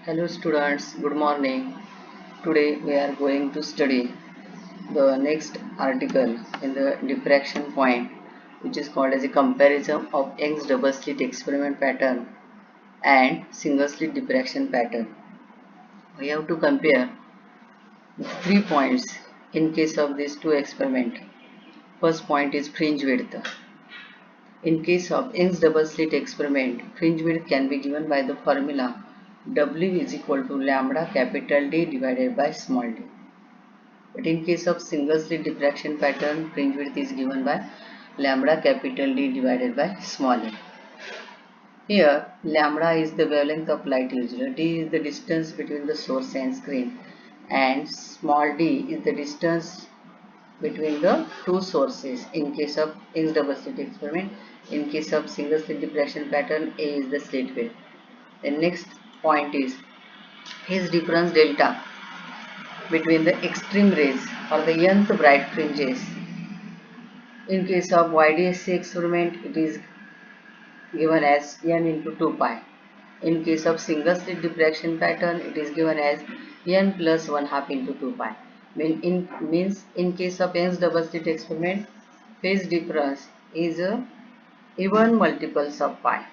Hello students, good morning. Today we are going to study the next article in the diffraction point, which is called as a comparison of Young's double slit experiment pattern and single slit diffraction pattern. We have to compare 3 points in case of these two experiments. First point is fringe width. In case of Young's double slit experiment, fringe width can be given by the formula W is equal to lambda capital D divided by small d. But in case of single slit diffraction pattern, fringe width is given by lambda capital D divided by small a. Here, lambda is the wavelength of light used, D is the distance between the source and screen, and small d is the distance between the two sources in case of Young's double slit experiment. In case of single slit diffraction pattern, A is the slit width. The next point is phase difference delta between the extreme rays or the nth bright fringes. In case of YDSC experiment, it is given as n into 2 pi. In case of single slit diffraction pattern, it is given as n plus 1 half into 2 pi. Means in case of Young's double slit experiment, phase difference is a even multiples of pi,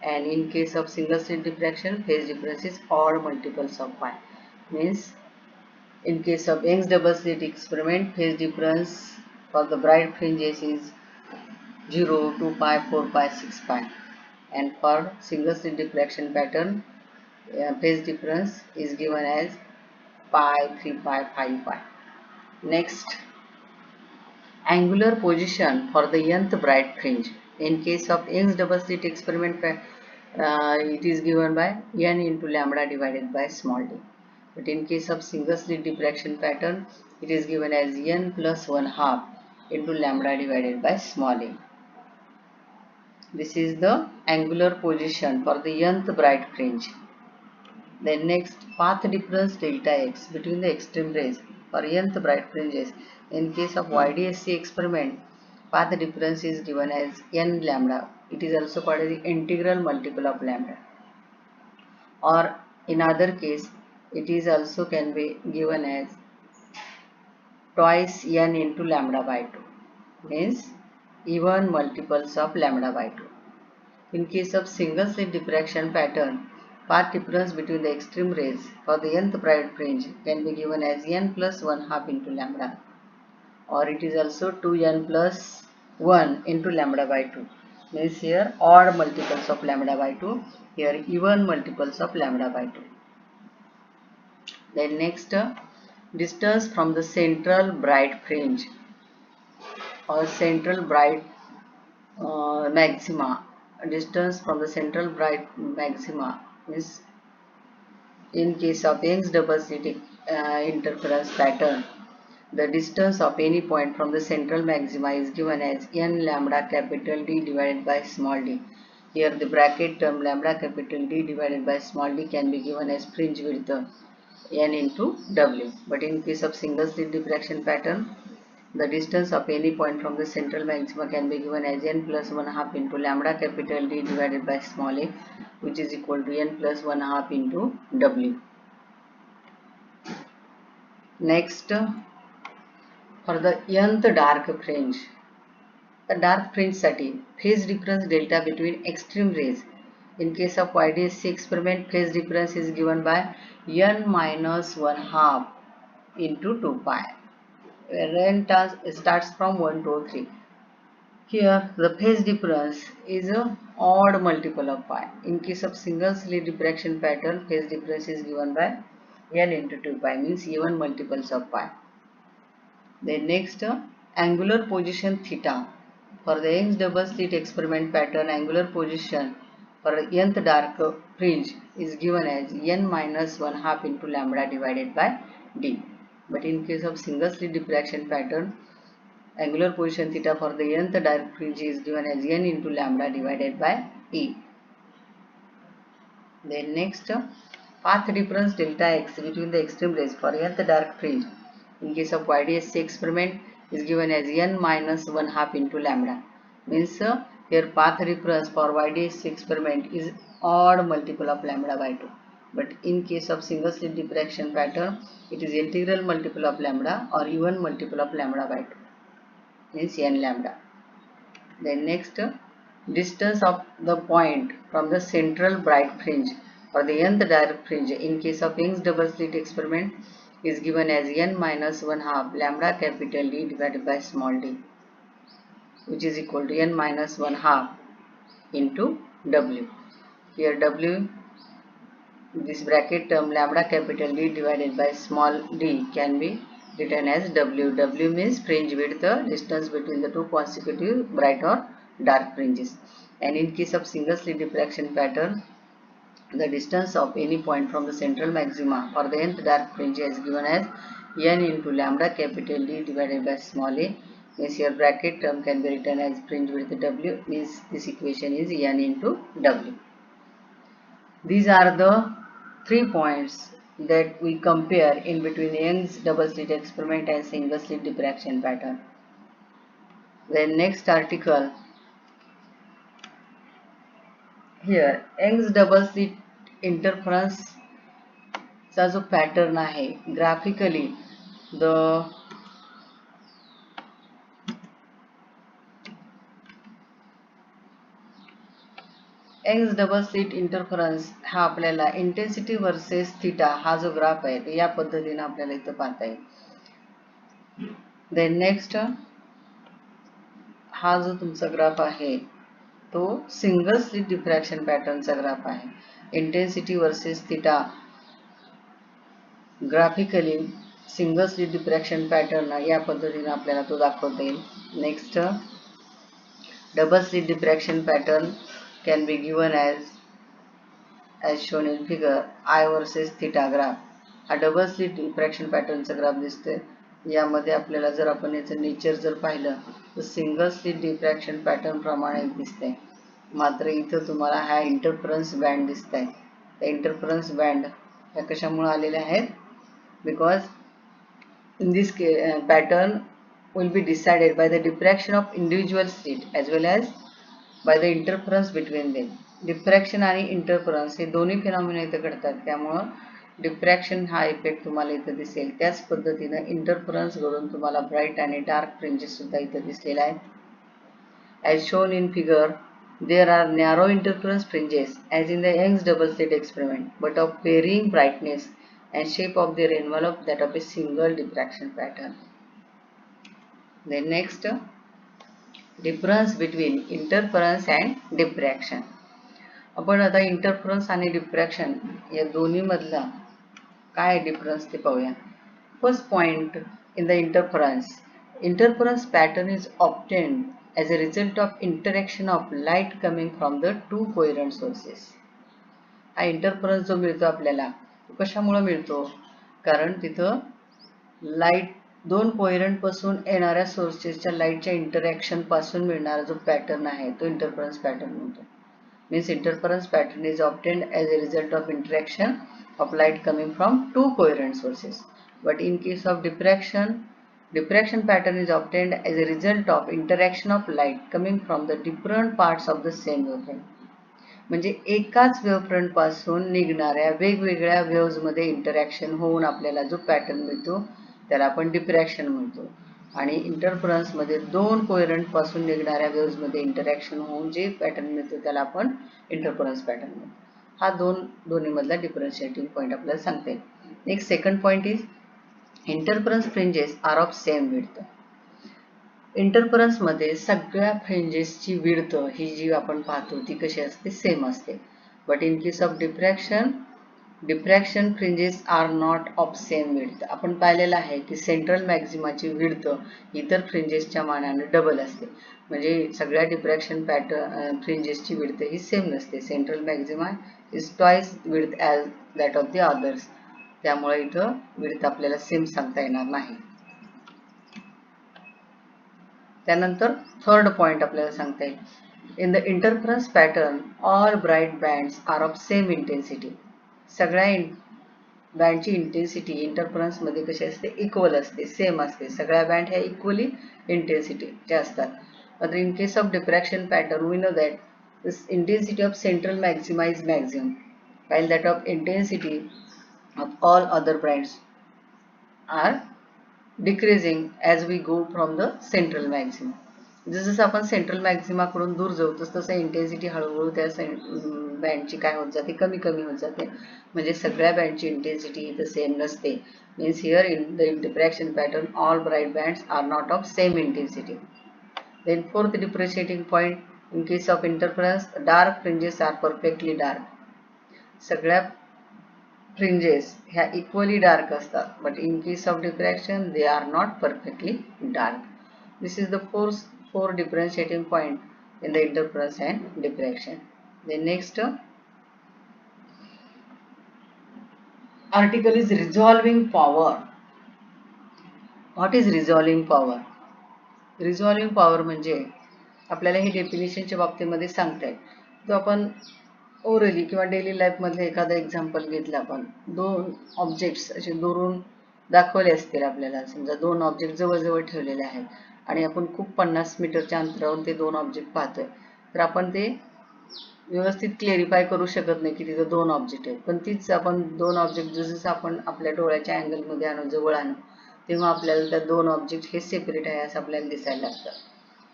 and in case of single slit diffraction, phase difference is odd multiples of pi. Means in case of Young's double slit experiment, phase difference for the bright fringes is 0, 2 pi, 4 pi, 6 pi, and for single slit diffraction pattern, phase difference is given as pi, 3 pi, 5 pi. Next, angular position for the nth bright fringe. In case of Young's double slit experiment, it is given by n into lambda divided by small d. But in case of single slit diffraction pattern, it is given as n plus 1 half into lambda divided by small a. This is the angular position for the nth bright fringe. Then next, path difference delta x between the extreme rays for nth bright fringes. In case of YDSC experiment, path difference is given as n lambda. It is also called as the integral multiple of lambda. Or in other case, it is also can be given as twice n into lambda by 2, means even multiples of lambda by 2. In case of single slit diffraction pattern, path difference between the extreme rays for the nth bright fringe can be given as n plus 1 half into lambda, or it is also 2n plus 1 into lambda by 2. Means here odd multiples of lambda by 2, here even multiples of lambda by 2. Then next, distance from the central bright fringe or central bright maxima. Distance from the central bright maxima is in case of Young's double slit interference pattern, the distance of any point from the central maxima is given as n lambda capital D divided by small d. Here the bracket term lambda capital D divided by small d can be given as fringe width n into W. But in case of single slit diffraction pattern, the distance of any point from the central maxima can be given as n plus 1 half into lambda capital D divided by small a, which is equal to n plus 1 half into W. Next, for the nth dark fringe, the dark fringe साठी phase difference delta between extreme rays. In case of YDSC experiment, phase difference is given by n minus 1 half into 2 pi. N starts from 1 to 3. Here the phase difference is a odd multiple of pi. In case of single slit diffraction pattern, phase difference is given by n into 2 pi, means even multiples of pi. Then next, angular position theta. For the Young's double slit experiment pattern, angular position for nth dark fringe is given as n minus 1 half into lambda divided by d. But in case of single slit diffraction pattern, angular position theta for the nth dark fringe is given as n into lambda divided by e. Then next, path difference delta x between the extreme rays for nth dark fringe in case of YDSC experiment is given as n minus 1 half into lambda. Means here path difference for YDSC experiment is odd multiple of lambda by 2. but in case of single slit diffraction pattern, it is integral multiple of lambda or even multiple of lambda by 2, means n lambda. Then next, distance of the point from the central bright fringe or the nth direct fringe in case of Young's double slit experiment is given as n minus 1/2 lambda capital D divided by small d, which is equal to n minus 1/2 into W. Here W, this bracket term lambda capital D divided by small d can be written as W. W means fringe width, the distance between the two consecutive bright or dark fringes. And in case of single slit diffraction pattern, the distance of any point from the central maxima for the nth dark fringe is given as n into lambda capital D divided by small a, means here bracket term can be written as fringe width W, means this equation is n into W. These are the 3 points that we compare in between Young's double slit experiment and single slit diffraction pattern. Then next article, here Young's double slit interference चा जो pattern आहे graphically the Young's double slit interference हा आपल्याला intensity versus theta हा जो graph आहे तो या पद्धतीने आपल्याला इथं पाहता येईल. देन नेक्स्ट, हा जो तुमचा ग्राफ आहे तो सिंगल स्लिट डिफ्रॅक्शन पॅटर्नचा ग्राफ आहे. Intensity versus theta graphically single slit diffraction pattern या पद्धतीने आपल्याला तो दाखवता येईल. Next, double slit diffraction pattern can be given as shown in figure I versus theta graph. हा डबल स्लिट डिफ्रॅक्शन पॅटर्नचा ग्राफ दिसतोय. यामध्ये आपल्याला जर आपण याचं नेचर जर पाहिलं तर सिंगल स्लिट डिफ्रॅक्शन पॅटर्न प्रमाणे दिसतंय, मात्र इथं तुम्हाला हा इंटरफरन्स बँड दिसतंय. त्या इंटरफरन्स बँड या कशामुळे आलेले आहेत? Because in this pattern will be decided by the diffraction of individual slit as well as by the interference between them. Diffraction आणि इंटरफरन्स हे दोन्ही फिनॉमिना इथं घडतात, त्यामुळं डिफ्रॅक्शन हा इफेक्ट तुम्हाला इथं दिसेल. त्याच पद्धतीनं इंटरफरन्स घडून तुम्हाला ब्राईट आणि डार्क फ्रिंजेस सुद्धा इथं दिसलेले आहेत. As shown in figure, there are narrow interference fringes as in the Young's double slit experiment, but of varying brightness and shape of their envelope that of a single diffraction pattern. Then next, difference between interference and diffraction. आपण आता interference आणि diffraction या दोन्ही मधला काय difference ते पाहूया. First point, in the interference pattern is obtained as a result of interaction of light coming from the two coherent sources. हा इंटरफरन्स जो मिळतो आपल्याला कशामुळे मिळतो? कारण तिथं लाईट दोन कोहेरंट पासून येणाऱ्या सोर्सेसच्या लाईटच्या इंटरॅक्शन पासून मिळणारा जो पॅटर्न आहे तो इंटरफरन्स पॅटर्न म्हणतो. Means interference pattern is obtained as a result of interaction of light coming from two coherent sources. But in case of diffraction pattern is obtained as a result of interaction of light coming from the different parts of the same wavefront. म्हणजे एकाच वेव्हफ्रंट पासून निघणाऱ्या वेगवेगळ्या waves मध्ये interaction होऊन आपल्याला जो pattern मिळतो त्याला आपण डिफ्रॅक्शन म्हणतो. आणि इंटरफरन्स मध्ये दोन कोहेरंट पासून निघणाऱ्या वेव्हज मध्ये इंटरॅक्शन होऊन जे पॅटर्न मिळतो त्याला आपण इंटरफरन्स पॅटर्न म्हणतो. हा दोन्ही मधला डिफरन्शिएटिंग पॉइंट आपल्याला सांगता येईल. Next, second point is interference fringes are of same width. Interference मध्ये सगळ्या फ्रिंजेसची विड्थ ही जी आपण पाहतो ती कशी असते? सेम असते. But in case of diffraction fringes are not of same width. आपण पाहिलेलं आहे की सेंट्रल मॅक्झिमाची विड्थ इतर फ्रिंजेसच्या मानाने डबल असते. म्हणजे सगळ्या डिफ्रॅक्शन पॅटर्न फ्रिंजेसची विड्थ ही सेम नसते. Central maxima is twice width as that of the others. त्यामुळे इथं विड्थ आपल्याला सेम सांगता येणार नाही. त्यानंतर थर्ड पॉइंट आपल्याला सांगता येईल. In the interference pattern all bright bands are of same intensity. सगळ्या बँडची इंटेन्सिटी इंटरफरन्स मध्ये कशी असते? इक्वल असते, सेम असते. सगळ्या बँड ह्या इक्वली इंटेन्सिटीच्या असतात. But in case of diffraction pattern, we know that this intensity of central maxima is maximum. while that of intensity of all other bands are decreasing as we go from the central maximum. जसं आपण central maxima कडून दूर जाऊ तसं intensity हळूहळू त्या बँडची काय होत जाते, कमी कमी होत जाते. म्हणजे सगळ्या बँडची इंटेन्सिटी इथं सेम नसते. Means here in the diffraction pattern all bright bands are not of same intensity. Then fourth differentiating point, in case of interference, dark fringes are perfectly dark. सगळ्या fringes ह्या equally dark असतात, but in case of diffraction they are not perfectly dark. This is the four differentiating point in the interference and diffraction. The next article is resolving power. What is resolving power? Resolving power म्हणजे आपल्याला हे डेफिनेशनच्या बाबतीमध्ये सांगतायत. तो आपण orally किंवा daily लाईफमधलं एखादं example घेतलं, आपण दोन ऑब्जेक्ट्स असे दुरून दाखवले असतील आपल्याला. समजा दोन ऑब्जेक्ट जवळजवळ ठेवलेले आहेत आणि आपण खूप 50 मीटरच्या अंतरावरून ते दोन ऑब्जेक्ट पाहतोय, तर आपण ते व्यवस्थित क्लेरिफाय करू शकत नाही की तिथं दोन ऑब्जेक्ट आहेत. पण तीच आपण दोन ऑब्जेक्ट जसं आपण आपल्या डोळ्याच्या अँगलमध्ये आणू, जवळ आणू, तेव्हा आपल्याला त्या दोन ऑब्जेक्ट हे सेपरेट आहे असं आपल्याला दिसायला लागतं.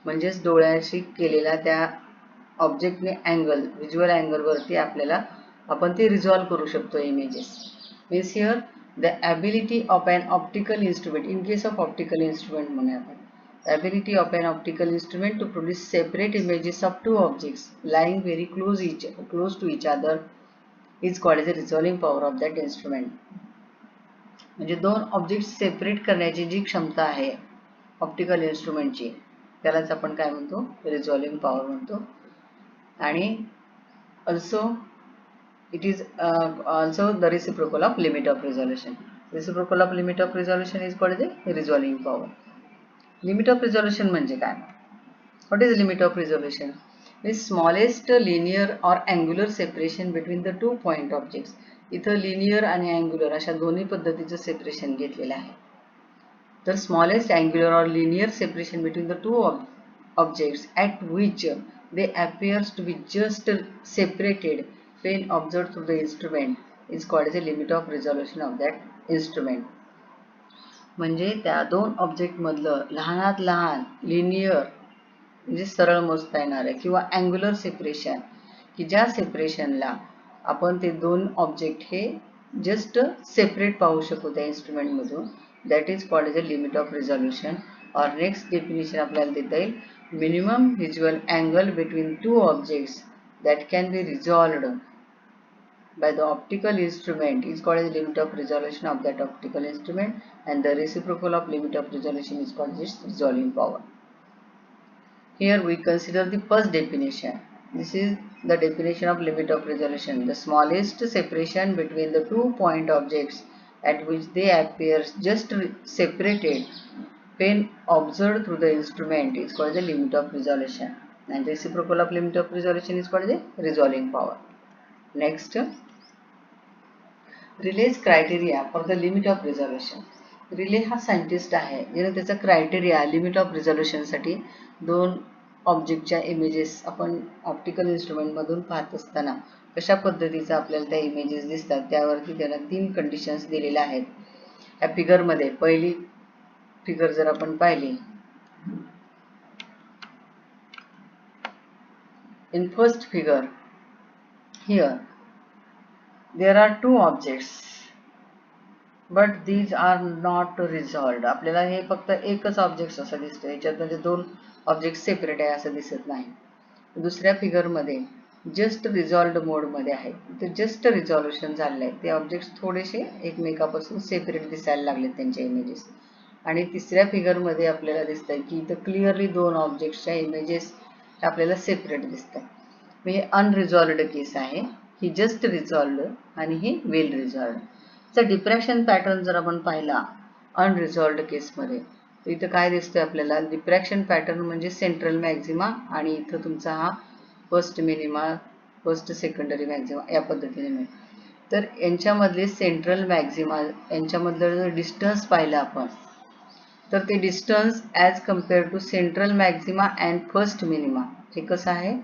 म्हणजेच डोळ्याशी केलेला त्या ऑब्जेक्टने अँगल, व्हिज्युअल अँगलवरती आपल्याला आपण ते रिझॉल्व करू शकतो images. Means here the ability of an optical instrument, in case of optical instrument म्हणूया आपण, ability of an optical instrument to produce separate images of two objects lying very close to each other is called as the resolving power of that instrument. म्हणजे दोन object separate करण्याची जी क्षमता आहे optical इन्स्ट्रुमेंटची, त्यालाच आपण काय म्हणतो, रिझॉल्विंग पॉवर म्हणतो. आणि also it is also the reciprocal of limit of resolution. Reciprocal of limit of resolution is called the resolving power. Limit of resolution म्हणजे काय? What is limit of resolution? Means smallest linear or angular separation between the two point objects. इथं linear आणि angular अशा दोन्ही पद्धतीचं separation घेतलेलं आहे. तर smallest angular or linear separation between the two objects at which they appears to be just separated when observed through the instrument is called as a limit of resolution of that instrument. म्हणजे त्या दोन object मधलं लहानात लहान linear म्हणजे सरळ मोजता येणार आहे किंवा अँग्युलर सेपरेशन, की ज्या सेपरेशनला आपण ते दोन ऑब्जेक्ट हे जस्ट सेपरेट पाहू शकू त्या इन्स्ट्रुमेंट मधून, that is called as a limit of resolution. और नेक्स्ट डेफिनेशन आपल्याला देता येईल, minimum visual angle between two objects that can be resolved by the optical instrument is called as limit of resolution of that optical instrument, and the reciprocal of limit of resolution is called its resolving power. Here we consider the first definition. This is the definition of limit of resolution: the smallest separation between the two point objects at which they appear just separated when observed through the instrument is called the limit of resolution, and reciprocal of limit of resolution is called the resolving power. Next, release criteria for the limit of resolution. Relay हा scientist आहे ज्याने त्याचा criteria limit of रिझॉल्युशनसाठी दोन ऑब्जेक्टच्या images आपण optical इन्स्ट्रुमेंटमधून पाहत असताना कशा पद्धतीचा आपल्याला त्या इमेजेस दिसतात त्यावरती त्याला 3 कंडिशन्स दिलेल्या आहेत. या फिगरमध्ये पहिली फिगर जर आपण पाहिली, in first figure here there are two objects but these are not resolved. आपल्याला हे फक्त एकच ऑब्जेक्ट असं दिसतं, याच्यात म्हणजे दोन ऑब्जेक्ट सेपरेट आहे असं दिसत नाही. दुसऱ्या फिगर मध्ये जस्ट रिझॉल्व्ड मोड मध्ये आहे, ते जस्ट रिझॉल्युशन झालेलं आहे, ते ऑब्जेक्ट्स थोडेसे एकमेकापासून सेपरेट दिसायला लागले त्यांच्या इमेजेस. आणि तिसऱ्या फिगर मध्ये आपल्याला दिसतंय की इथं क्लिअरली दोन ऑब्जेक्ट्सच्या इमेजेस आपल्याला सेपरेट दिसतात. हे अनरिझॉल्व्ड केस आहे, ही जस्ट रिझॉल्व्ड आणि ही वेल रिझॉल्व्ड. चा डिफ्रॅक्शन पॅटर्न जर आपण पाहिला अनरिझॉल्व्ड केसमध्ये, तर इथं काय दिसतंय आपल्याला, डिफ्रॅक्शन पॅटर्न म्हणजे सेंट्रल मॅक्झिमा आणि इथं तुमचा हा first minima, first secondary Maxima या पद्धतीने मिळेल. तर यांच्यामधले सेंट्रल मॅक्झिमा यांच्यामधलं जर डिस्टन्स पाहिलं आपण, तर ते distance as compare to central maxima and first minima हे कसं आहे,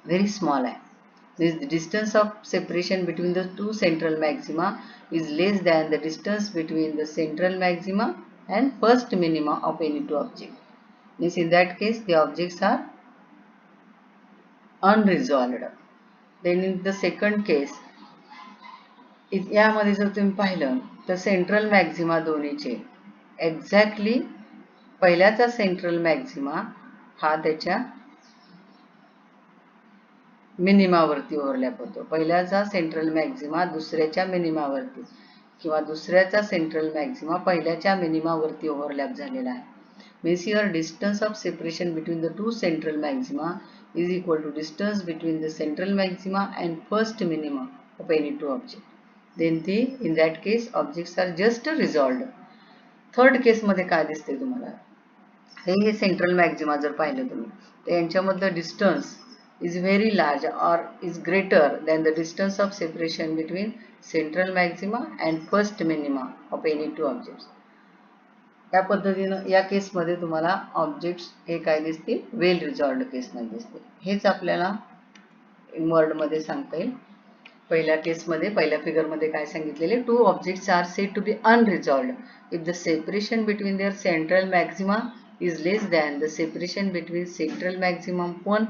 व्हेरी स्मॉल आहे. This distance of separation between the two central maxima is less than the distance between the central maxima and first minima of any two objects. Means in that case the objects are unresolved. Then in the second case, यामध्ये जर तुम्ही पाहिलं तर central maxima दोन्हीचे exactly पहिल्याचा central maxima हा त्याच्या मिनिमावरती overlap होतो. पहिल्याचा सेंट्रल मॅक्झिमा दुसऱ्याच्या मिनिमावरती किंवा दुसऱ्याचा सेंट्रल मॅक्झिमा पहिल्याच्या मिनिमावरती ओव्हरलॅप झालेला आहे. Means here distance of separation between the two central maxima is equal to distance between the central maxima and first minima of any two objects. Then in that case objects are just resolved. Third case मध्ये काय दिसते तुम्हाला, हे central maxima जर पाहिलं तुम्ही तर यांच्यामधलं distance is very large or is greater than the distance of separation between central maxima and first minima of any two objects. या पद्धतीनं या केसमध्ये तुम्हाला ऑब्जेक्ट्स हे काय दिसतील, वेल रिझॉल्व्ड केसमध्ये दिसतील. हेच आपल्याला वर्डमध्ये सांगता येईल. पहिल्या केसमध्ये पहिल्या फिगरमध्ये काय सांगितलेले, two objects are said to be unresolved if the separation between their central maxima is less than the separation between central maximum 1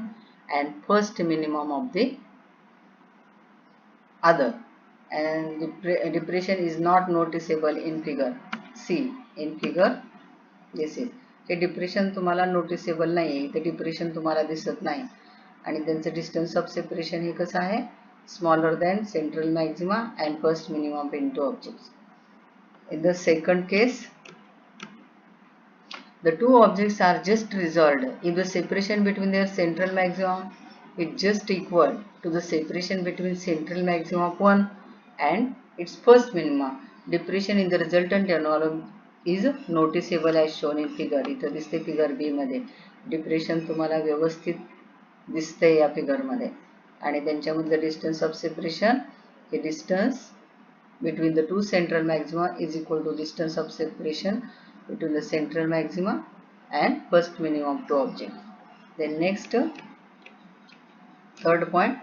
and first minimum of the other, and depression is not noticeable in figure. See in figure this is, हे depression तुम्हाला noticeable नाही आहे, इथे depression तुम्हाला दिसत नाही आणि त्यांचं डिस्टन्स ऑफ सेपरेशन हे कसं आहे, smaller than central maxima and first minimum between two objects. In the second case the two objects are just resolved if the separation between their central maximum is just equal to the separation between central maximum of 1 and its first minima. Depression in the resultant envelope is noticeable as shown in figure. इथं दिसते figure B मध्ये depression तुम्हाला व्यवस्थित दिसते या figure मध्ये आणि त्यांच्यामधलं डिस्टन्स ऑफ सेपरेशन हे distance between the two central maxima is equal to distance of separation between the central maxima and first minimum of two objects. Then next, third point,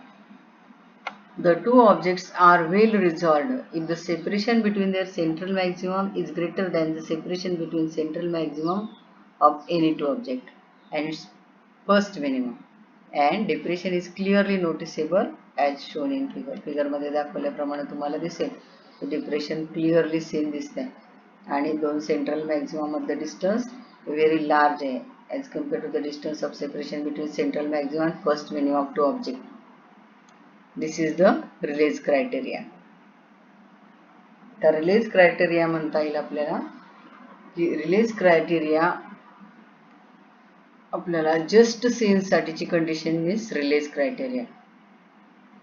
the two objects are well resolved if the separation between their central maximum is greater than the separation between central maximum of any two object and its first minimum, and depression is clearly noticeable as shown in figure. Figure मध्ये दाखवल्याप्रमाणे तुम्हाला दिसेल depression clearly scene दिसते आणि दोन central maxima मधलं distance very large आहे as compare to the distance of separation between central maxima and first minimum of two object. This is the Rayleigh criteria. तर रिलीज क्रायटेरिया म्हणता येईल आपल्याला की रिलीज क्रायटेरिया आपल्याला जस्ट सीन साठीची condition means Rayleigh criteria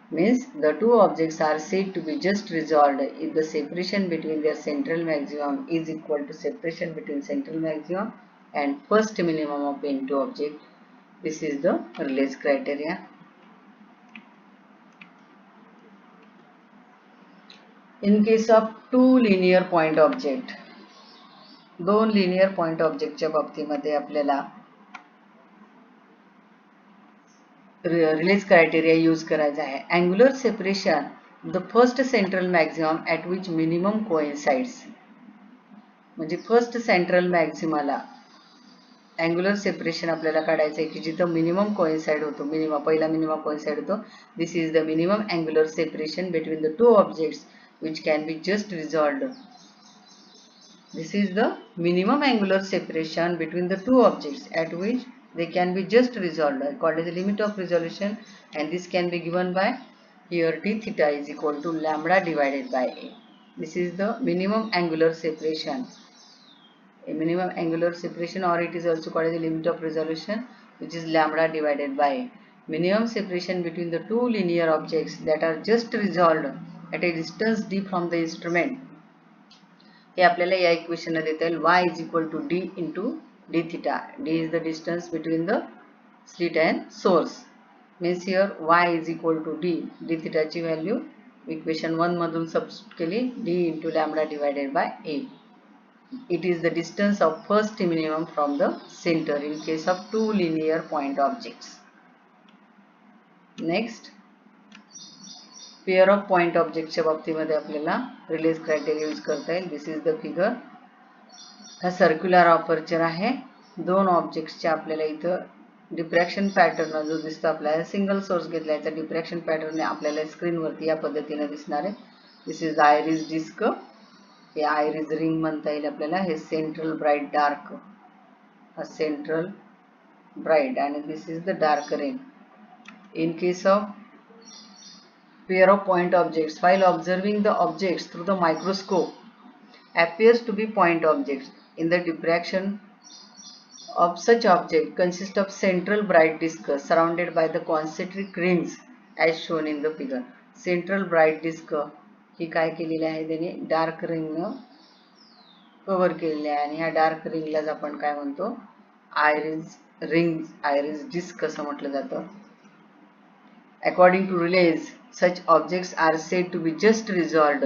means the two objects are said to be just resolved if the separation between their central maximum is equal to separation between central maximum and first minimum of any two object. This is the release criteria. In case of two linear point object, दोन linear point object च्या बाबतीमध्ये आपल्याला Rayleigh criteria use करायचा आहे. Angular separation the first central maximum at which minimum coincides, म्हणजे first central मॅक्झिमाला angular separation आपल्याला काढायचं आहे की जिथं मिनिमम कोइन्साइड होतो, पहिला मिनिमम कोइन्साइड होतो. This is the minimum angular separation between the two objects which can be just resolved. This is the minimum angular separation between the two objects at which they can be just resolved called as the limit of resolution, and this can be given by here d theta is equal to lambda divided by a. This is the minimum angular separation, a minimum angular separation, or it is also called as the limit of resolution, which is lambda divided by a. Minimum separation between the two linear objects that are just resolved at a distance d from the instrument, हे आपल्याला या equation देता येईल. y is equal to d into d theta. D is the distance between the slit and source. Means here y is equal to d. D theta ची value equation 1 मधून substitute केली, d into lambda divided by a. It is the distance of first minimum from the center in case of two linear point objects. Next, pair of point ऑब्जेक्टच्या बाबतीमध्ये आपल्याला Rayleigh criteria use करता येईल. This is the figure. हा circular aperture आहे. दोन ऑब्जेक्ट्सच्या आपल्याला इथं डिफ्रॅक्शन पॅटर्न जो दिसतो आपल्याला, सिंगल सोर्स घेतला याचा डिफ्रॅक्शन पॅटर्न आपल्याला स्क्रीनवरती या पद्धतीने दिसणार आहे. This is iris disc. हे आयरिस रिंग म्हणता येईल आपल्याला. हे सेंट्रल ब्राईट डार्क, हा सेंट्रल ब्राईट, आणि this is the dark ring. In case of pair of point objects, while observing the objects through the microscope appears to be point objects. In the diffraction of such object consists of central bright disk surrounded by the concentric rings as shown in the figure. Central bright disk ही काय केलेली आहे त्याने dark ring cover केलेली आहे, आणि ह्या dark रिंगलाच आपण काय म्हणतो आयरिस रिंग, आयरिस डिस्क असं म्हटलं जातं. According to Rayleigh, such objects are said to be just resolved.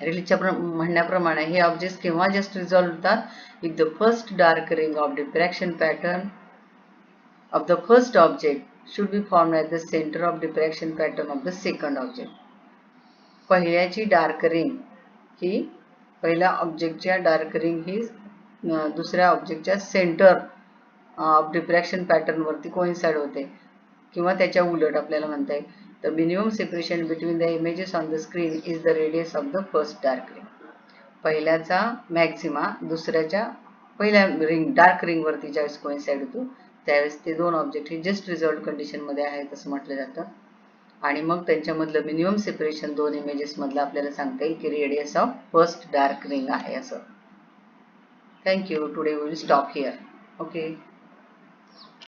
रिलीजच्या म्हणण्याप्रमाणे हे ऑब्जेक्ट्स केव्हा जस्ट रिझॉल्व्ह होतात? If the first dark ring of diffraction pattern of the first object should be formed at the center of diffraction pattern of the second object. पहिल्याची dark ring ही पहिल्या ऑब्जेक्टच्या dark ring ही दुसऱ्या ऑब्जेक्टच्या centre of diffraction pattern वरती coincide होते, किंवा त्याच्या उलट आपल्याला म्हणता येईल. The minimum separation between the images on the screen is the radius of the first dark ring. पहिल्याचा मॅक्सिमा दुसऱ्याच्या पहिल्या रिंग डार्क रिंग वरती ज्यावेळेस कोइन्साइड होतो त्यावेळेस ते दोन ऑब्जेक्ट हे जस्ट रिझॉल्व्ह कंडिशन मध्ये आहेत असं म्हटलं जातं. आणि मग त्यांच्यामधलं मिनिमम सेपरेशन दोन इमेजेस मधलं आपल्याला सांगता येईल की radius of first dark ring आहे असं. Thank you. Today we will stop here. Okay.